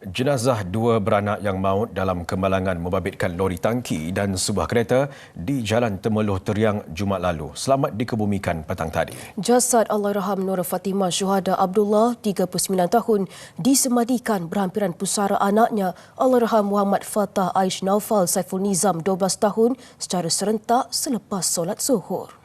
Jenazah dua beranak yang maut dalam kemalangan membabitkan lori tangki dan sebuah kereta di Jalan Temeloh Teriang Jumaat lalu selamat dikebumikan petang tadi. Jasad Allahyarham Nur Fatimah Syuhada Abdullah, 39 tahun, disemadikan berhampiran pusara anaknya Allahyarham Muhammad Fatah Aish Naufal Saiful Nizam, 12 tahun, secara serentak selepas solat Zuhur.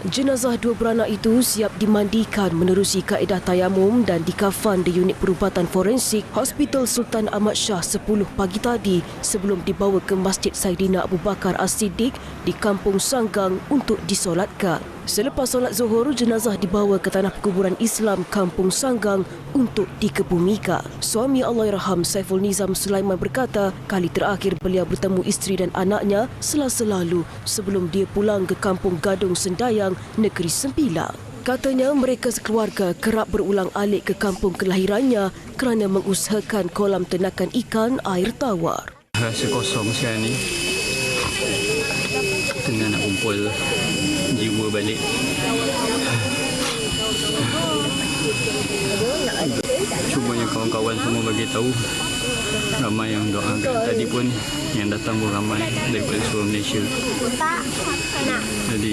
Jenazah dua beranak itu siap dimandikan menerusi kaedah tayamum dan dikafan di unit perubatan forensik Hospital Sultan Ahmad Shah 10 pagi tadi sebelum dibawa ke Masjid Saidina Abu Bakar As-Siddiq di Kampung Sanggang untuk disolatkan. Selepas solat Zuhur, jenazah dibawa ke Tanah Perkuburan Islam Kampung Sanggang untuk dikebumikan. Suami Allahyarham Saiful Nizam Sulaiman berkata, kali terakhir beliau bertemu isteri dan anaknya Selasa lalu sebelum dia pulang ke Kampung Gadung Sendayang, Negeri Sembilan. Katanya mereka sekeluarga kerap berulang-alik ke kampung kelahirannya kerana mengusahakan kolam ternakan ikan air tawar. Rasa kosong sekarang ni. Tengah nak kumpul jiwa balik. Cumanya kawan-kawan semua bagi tahu. Ramai yang doakan. Tadi pun yang datang pun ramai daripada seluruh Malaysia. Jadi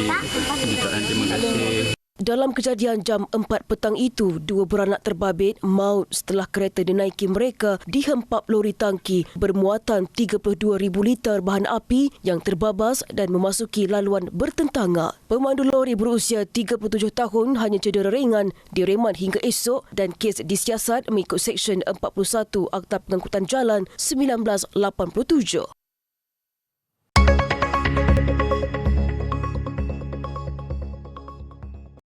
jutaan terima kasih. Dalam kejadian jam 4 petang itu, dua beranak terbabit maut setelah kereta dinaiki mereka dihempap lori tangki bermuatan 32,000 liter bahan api yang terbabas dan memasuki laluan bertentangan. Pemandu lori berusia 37 tahun hanya cedera ringan, direman hingga esok dan kes disiasat mengikut Seksyen 41 Akta Pengangkutan Jalan 1987.